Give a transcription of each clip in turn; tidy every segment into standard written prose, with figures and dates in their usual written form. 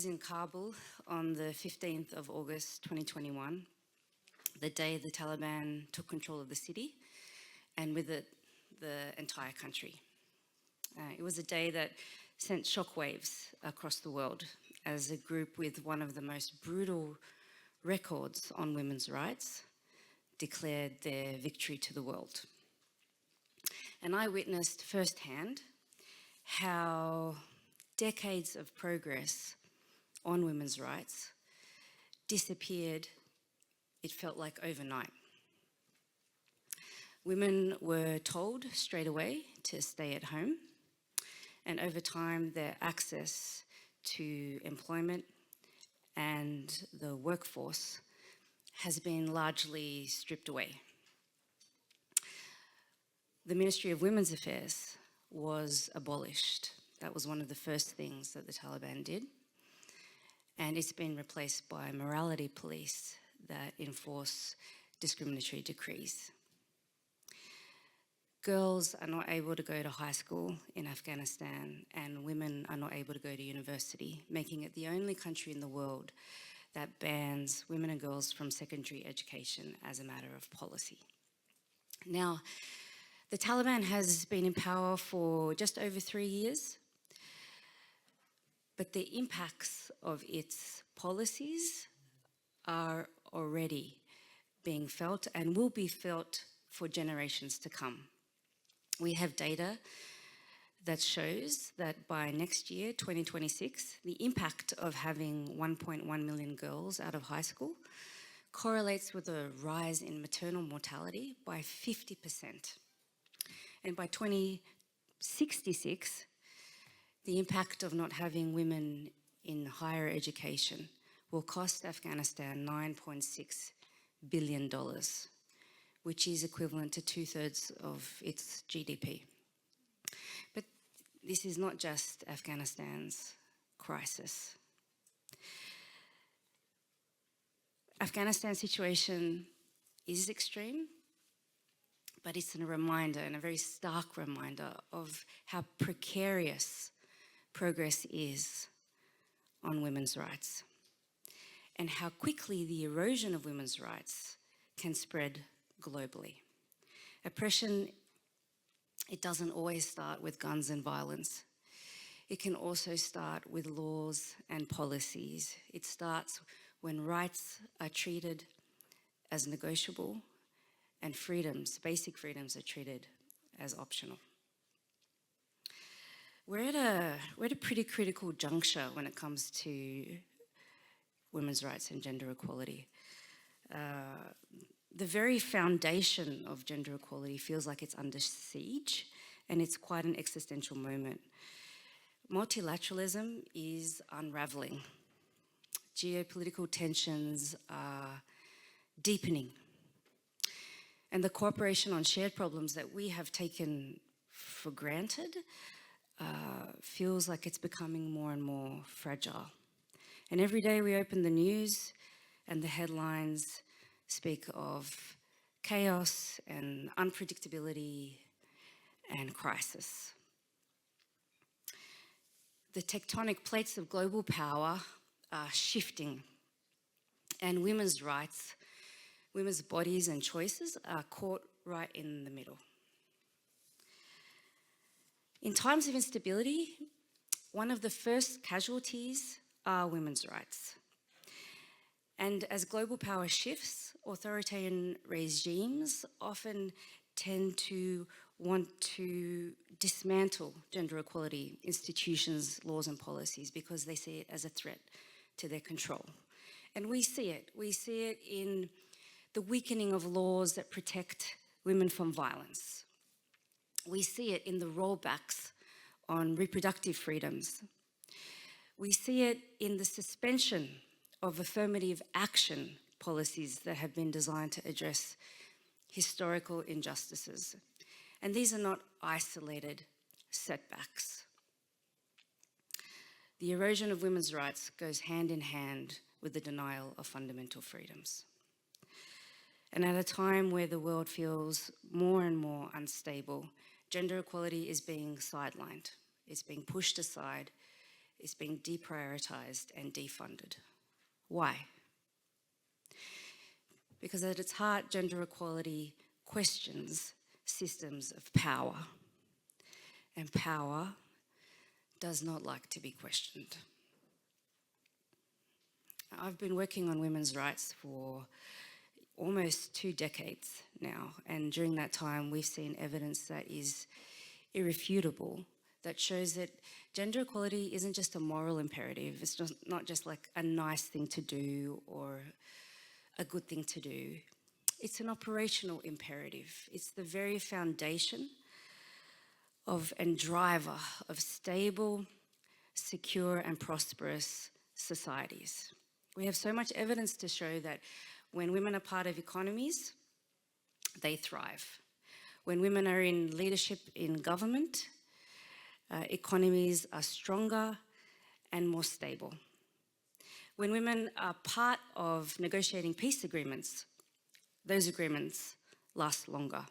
was in Kabul on the 15th of August 2021, the day the Taliban took control of the city, and with it, the entire country. It was a day that sent shockwaves across the world as a group with one of the most brutal records on women's rights declared their victory to the world. And I witnessed firsthand how decades of progress on women's rights disappeared, it felt like overnight. Women were told straight away to stay at home, and over time their access to employment and the workforce has been largely stripped away. The Ministry of Women's Affairs was abolished. That was one of the first things that the Taliban did. And it's been replaced by morality police that enforce discriminatory decrees. Girls are not able to go to high school in Afghanistan, and women are not able to go to university, making it the only country in the world that bans women and girls from secondary education as a matter of policy. Now, the Taliban has been in power for just over 3 years, but the impacts of its policies are already being felt and will be felt for generations to come. We have data that shows that by next year, 2026, the impact of having 1.1 million girls out of high school correlates with a rise in maternal mortality by 50%. And by 2066, the impact of not having women in higher education will cost Afghanistan $9.6 billion, which is equivalent to 2/3 of its GDP. But this is not just Afghanistan's crisis. Afghanistan's situation is extreme, but it's a reminder, and a very stark reminder, of how precarious progress is on women's rights, and how quickly the erosion of women's rights can spread globally. Oppression, it doesn't always start with guns and violence. It can also start with laws and policies. It starts when rights are treated as negotiable and freedoms, basic freedoms, are treated as optional. We're at a pretty critical juncture when it comes to women's rights and gender equality. The very foundation of gender equality feels like it's under siege, and it's quite an existential moment. Multilateralism is unraveling. Geopolitical tensions are deepening. And the cooperation on shared problems that we have taken for granted feels like it's becoming more and more fragile. And every day we open the news and the headlines speak of chaos and unpredictability and crisis. The tectonic plates of global power are shifting, and women's rights, women's bodies and choices are caught right in the middle. In times of instability, one of the first casualties are women's rights. And as global power shifts, authoritarian regimes often tend to want to dismantle gender equality institutions, laws and policies because they see it as a threat to their control. And we see it. We see it in the weakening of laws that protect women from violence. We see it in the rollbacks on reproductive freedoms. We see it in the suspension of affirmative action policies that have been designed to address historical injustices. And these are not isolated setbacks. The erosion of women's rights goes hand in hand with the denial of fundamental freedoms. And at a time where the world feels more and more unstable, gender equality is being sidelined. It's being pushed aside. is being deprioritized and defunded. Why? Because at its heart, gender equality questions systems of power, and power does not like to be questioned. I've been working on women's rights for almost 2 decades now, and during that time we've seen evidence that is irrefutable, that shows that gender equality isn't just a moral imperative. It's not just like a nice thing to do or a good thing to do. It's an operational imperative. It's the very foundation of and driver of stable, secure and prosperous societies. We have so much evidence to show that when women are part of economies, they thrive. When women are in leadership in government, economies are stronger and more stable. When women are part of negotiating peace agreements, those agreements last longer.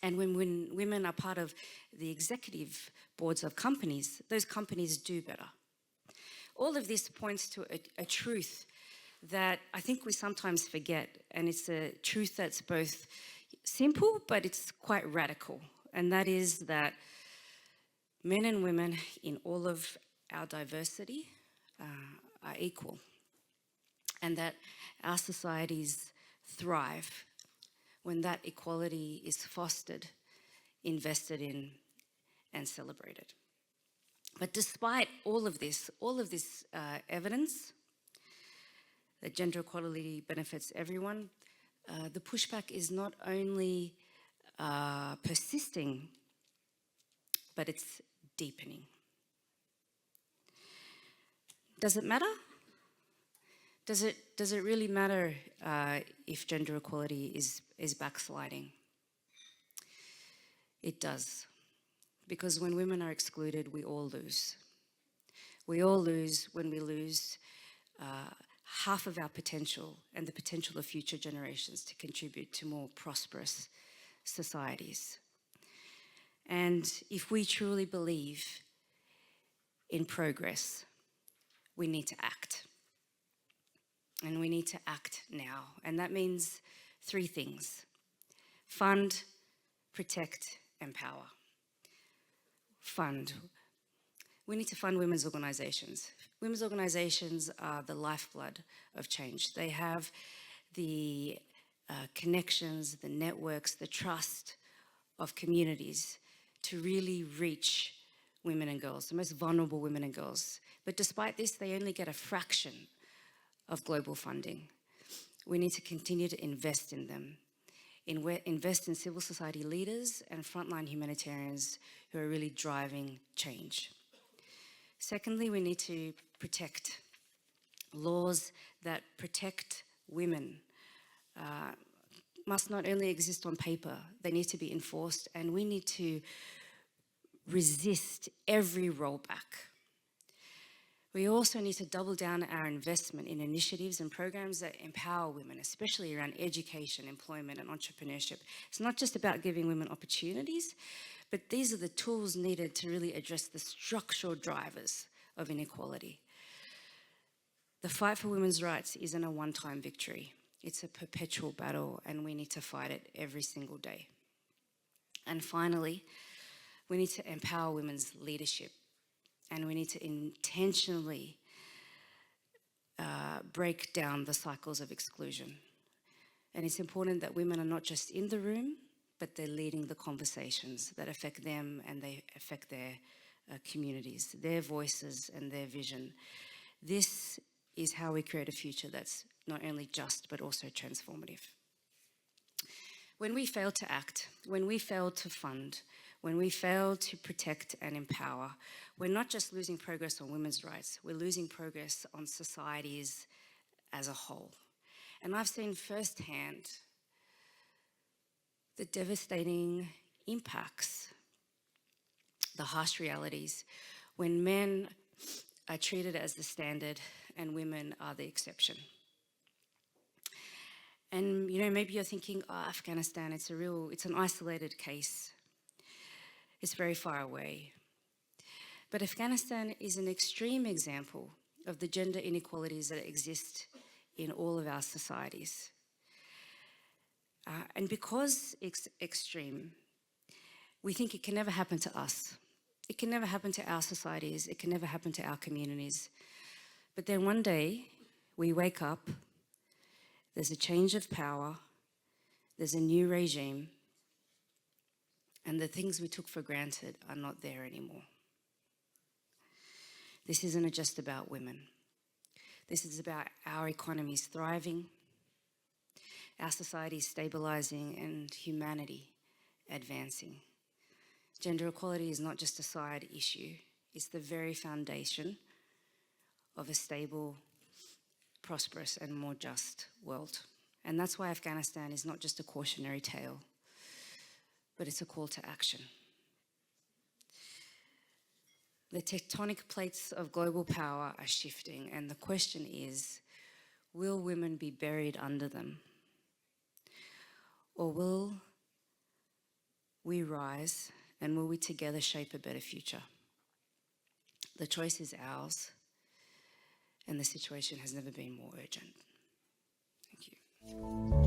And when women are part of the executive boards of companies, those companies do better. All of this points to a truth that I think we sometimes forget, and it's a truth that's both simple, but it's quite radical, and that is that men and women in all of our diversity are equal, and that our societies thrive when that equality is fostered, invested in, and celebrated. But despite all of this evidence that gender equality benefits everyone, the pushback is not only persisting, but it's deepening. Does it matter? Does it really matter if gender equality is backsliding? It does. Because when women are excluded, we all lose. We all lose when we lose half of our potential and the potential of future generations to contribute to more prosperous societies. And if we truly believe in progress, we need to act. And we need to act now. And that means 3 things: fund, protect, empower. Fund. We need to fund women's organisations. Women's organisations are the lifeblood of change. They have the connections, the networks, the trust of communities to really reach women and girls, the most vulnerable women and girls. But despite this, they only get a fraction of global funding. We need to continue to invest in them, invest in civil society leaders and frontline humanitarians who are really driving change. Secondly, we need to protect. Laws that protect women must not only exist on paper, they need to be enforced, and we need to resist every rollback. We also need to double down our investment in initiatives and programs that empower women, especially around education, employment, and entrepreneurship. It's not just about giving women opportunities, but these are the tools needed to really address the structural drivers of inequality. The fight for women's rights isn't a one-time victory. It's a perpetual battle, and we need to fight it every single day. And finally, we need to empower women's leadership, and we need to intentionally break down the cycles of exclusion. And it's important that women are not just in the room, but they're leading the conversations that affect them and they affect their communities, their voices and their vision. This is how we create a future that's not only just, but also transformative. When we fail to act, when we fail to fund, when we fail to protect and empower, we're not just losing progress on women's rights, we're losing progress on societies as a whole. And I've seen firsthand the devastating impacts, the harsh realities, when men are treated as the standard and women are the exception. And maybe you're thinking, Afghanistan, it's an isolated case. It's very far away. But Afghanistan is an extreme example of the gender inequalities that exist in all of our societies. And because it's extreme, we think it can never happen to us. It can never happen to our societies. It can never happen to our communities. But then one day, we wake up, there's a change of power, there's a new regime, and the things we took for granted are not there anymore. This isn't just about women. This is about our economies thriving, our society stabilizing, and humanity advancing. Gender equality is not just a side issue, it's the very foundation of a stable, prosperous, and more just world. And that's why Afghanistan is not just a cautionary tale, but it's a call to action. The tectonic plates of global power are shifting, and the question is, will women be buried under them? Or will we rise, and will we together shape a better future? The choice is ours, and the situation has never been more urgent. Thank you.